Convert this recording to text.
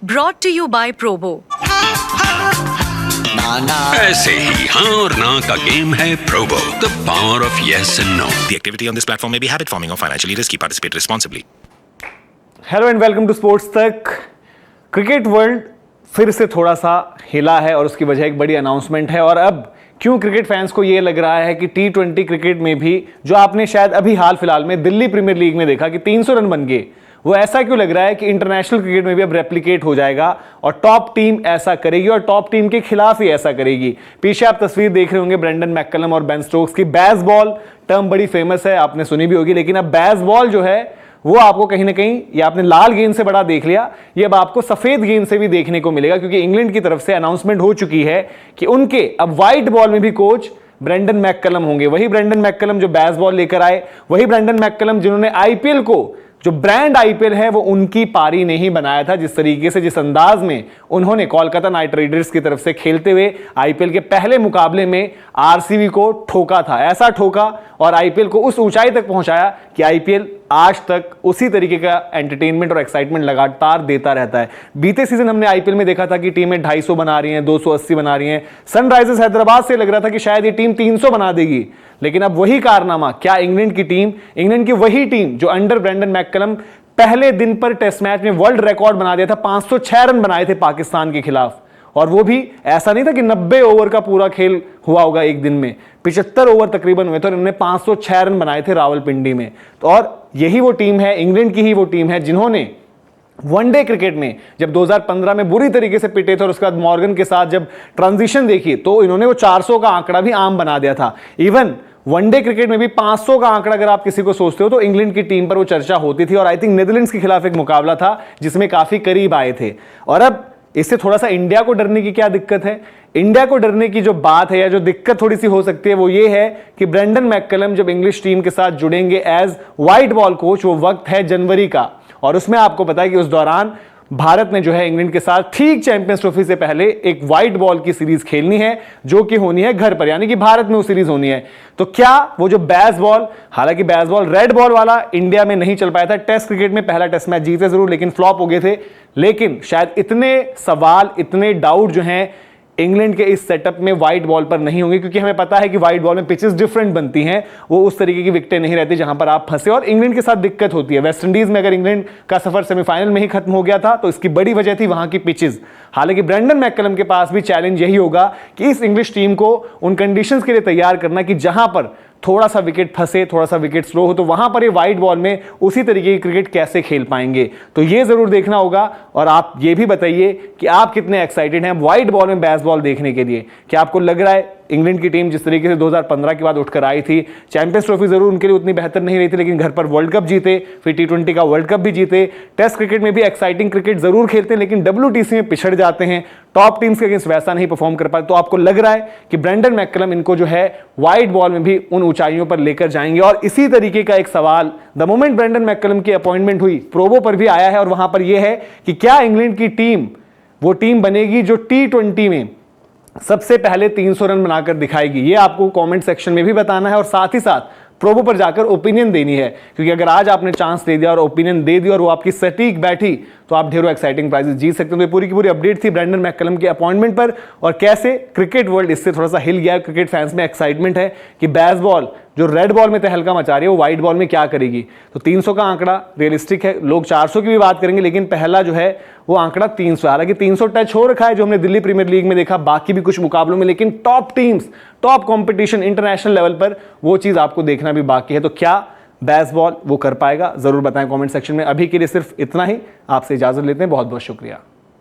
Brought to you by Probo. ऐसे ही हाँ और ना का गेम है Probo, the power of yes and no. The activity on this platform may be habit forming or financially risky. Participate responsibly. Hello and welcome to Sports Tak. Cricket world फिर से थोड़ा सा हिला है और उसकी वजह एक बड़ी अनाउंसमेंट है। और अब क्यों क्रिकेट फैंस को ये लग रहा है कि T20 क्रिकेट में भी जो आपने शायद अभी हाल फिलहाल में दिल्ली प्रीमियर लीग में देखा कि 300 रन बन गए, वो ऐसा क्यों लग रहा है कि इंटरनेशनल क्रिकेट में भी अब रेप्लिकेट हो जाएगा और टॉप टीम ऐसा करेगी और टॉप टीम के खिलाफ ही ऐसा करेगी। पीछे आप तस्वीर देख रहे होंगे ब्रेंडन मैककलम और बेन स्टोक्स की। बैस बॉल टर्म बड़ी फेमस है, आपने सुनी भी होगी, लेकिन अब बैस बॉल जो है वो आपको कहीं ना कहीं, ये आपने लाल गेंद से बड़ा देख लिया, ये अब आपको सफेद गेंद से भी देखने को मिलेगा, क्योंकि इंग्लैंड की तरफ से अनाउंसमेंट हो चुकी है कि उनके अब व्हाइट बॉल में भी कोच ब्रेंडन मैककलम होंगे। वही ब्रेंडन मैककलम जो बैस बॉल लेकर आए, वही ब्रेंडन मैककलम जिन्होंने आईपीएल को, जो ब्रांड आईपीएल है, वो उनकी पारी ने ही बनाया था। जिस तरीके से, जिस अंदाज में उन्होंने कोलकाता नाइट राइडर्स की तरफ से खेलते हुए आईपीएल के पहले मुकाबले में आरसीबी को ठोका था, ऐसा ठोका और आईपीएल को उस ऊंचाई तक पहुंचाया कि आईपीएल आज तक उसी तरीके का एंटरटेनमेंट और एक्साइटमेंट लगातार देता रहता है। बीते सीजन हमने आईपीएल में देखा था कि टीमें 250 बना रही हैं, 280 बना रही हैं। सनराइजर्स हैदराबाद से लग रहा था कि शायद ये टीम 300 बना देगी, लेकिन अब वही कारनामा, क्या इंग्लैंड की टीम, इंग्लैंड की वही टीम जो अंडर ब्रेंडन मैककलम पहले दिन पर टेस्ट मैच में वर्ल्ड रिकॉर्ड बना दिया था, 506 रन बनाए थे पाकिस्तान के खिलाफ। और वो भी ऐसा नहीं था कि 90 ओवर का पूरा खेल हुआ होगा एक दिन में, 75 ओवर तकरीबन हुए थे और इन्होंने 506 रन बनाए थे रावलपिंडी में। तो और यही वो टीम है, इंग्लैंड की ही वो टीम है जिन्होंने वनडे क्रिकेट में जब 2015 में बुरी तरीके से पिटे थे और उसके बाद मॉर्गन के साथ जब ट्रांजिशन देखी तो इन्होंने वो 400 का आंकड़ा भी आम बना दिया था। इवन वनडे क्रिकेट में भी 500 का आंकड़ा अगर आप किसी को सोचते हो तो इंग्लैंड की टीम पर वो चर्चा होती थी। और आई थिंक नीदरलैंड्स के खिलाफ एक मुकाबला था जिसमें काफी करीब आए थे। और अब इससे थोड़ा सा इंडिया को डरने की क्या दिक्कत है? इंडिया को डरने की जो बात है या जो दिक्कत थोड़ी सी हो सकती है वो ये है कि ब्रेंडन मैककलम जब इंग्लिश टीम के साथ जुड़ेंगे एज व्हाइट बॉल कोच, वो वक्त है जनवरी का। और उसमें आपको पता है कि उस दौरान भारत ने जो है इंग्लैंड के साथ ठीक चैंपियंस ट्रॉफी से पहले एक व्हाइट बॉल की सीरीज खेलनी है, जो कि होनी है घर पर, यानी कि भारत में वो सीरीज होनी है। तो क्या वो जो बैस बॉल, हालांकि बैस बॉल रेड बॉल वाला इंडिया में नहीं चल पाया था, टेस्ट क्रिकेट में पहला टेस्ट मैच जीते जरूर लेकिन फ्लॉप हो गए थे, लेकिन शायद इतने सवाल, इतने डाउट जो हैं इंग्लैंड के इस सेटअप में व्हाइट बॉल पर नहीं होंगे, क्योंकि हमें पता है कि व्हाइट बॉल में पिचेस डिफरेंट बनती हैं, वो उस तरीके की विकेटें नहीं रहती जहां पर आप फंसे। और इंग्लैंड के साथ दिक्कत होती है। वेस्ट इंडीज में अगर इंग्लैंड का सफर सेमीफाइनल में ही खत्म हो गया था तो इसकी बड़ी वजह थी वहां की पिचेस। हालांकि ब्रेंडन मैककलम के पास भी चैलेंज यही होगा कि इस इंग्लिश टीम को उन कंडीशंस के लिए तैयार करना कि जहां पर थोड़ा सा विकेट फंसे, थोड़ा सा विकेट स्लो हो, तो वहां पर ये व्हाइट बॉल में उसी तरीके की क्रिकेट कैसे खेल पाएंगे। तो ये जरूर देखना होगा। और आप ये भी बताइए कि आप कितने एक्साइटेड हैं व्हाइट बॉल में बैस बॉल देखने के लिए। क्या आपको लग रहा है इंग्लैंड की टीम जिस तरीके से 2015 के बाद उठकर आई थी, चैंपियंस ट्रॉफी जरूर उनके लिए उतनी बेहतर नहीं रही थी, लेकिन घर पर वर्ल्ड कप जीते, फिर T20 का वर्ल्ड कप भी जीते, टेस्ट क्रिकेट में भी एक्साइटिंग क्रिकेट जरूर खेलते हैं, लेकिन WTC में पिछड़ जाते हैं, टॉप टीम्स के अगेंस्ट वैसा नहीं परफॉर्म कर पाते। तो आपको लग रहा है कि ब्रेंडन मैककलम इनको जो है व्हाइट बॉल में भी उन ऊंचाइयों पर लेकर जाएंगे। और इसी तरीके का एक सवाल द मोमेंट ब्रेंडन मैककलम की अपॉइंटमेंट हुई, प्रोबो पर भी आया है, और वहां पर यह है कि क्या इंग्लैंड की टीम वो टीम बनेगी जो T20 में सबसे पहले 300 रन बनाकर दिखाएगी। ये आपको कमेंट सेक्शन में भी बताना है और साथ ही साथ प्रोबो पर जाकर ओपिनियन देनी है, क्योंकि अगर आज आपने चांस दे दिया और ओपिनियन दे दिया और वो आपकी सटीक बैठी तो आप ढेरों एक्साइटिंग प्राइजेस जीत सकते हैं। तो ये पूरी की पूरी अपडेट थी ब्रेंडन मैककलम के अपॉइंटमेंट पर और कैसे क्रिकेट वर्ल्ड इससे थोड़ा सा हिल गया है। क्रिकेट फैंस में एक्साइटमेंट है कि बैस बॉल जो रेड बॉल में तहलका मचा रही है वो व्हाइट बॉल में क्या करेगी। तो 300 का आंकड़ा रियलिस्टिक है, लोग 400 की भी बात करेंगे, लेकिन पहला जो है वो आंकड़ा 300। हालांकि 300 टच हो रखा है जो हमने दिल्ली प्रीमियर लीग में देखा, बाकी भी कुछ मुकाबलों में, लेकिन top teams, top competition international level पर वो चीज आपको देखना भी बाकी है। तो क्या बैस बॉल वो कर पाएगा? जरूर बताएं कमेंट सेक्शन में। अभी के लिए सिर्फ इतना ही, आपसे इजाजत लेते हैं, बहुत बहुत शुक्रिया।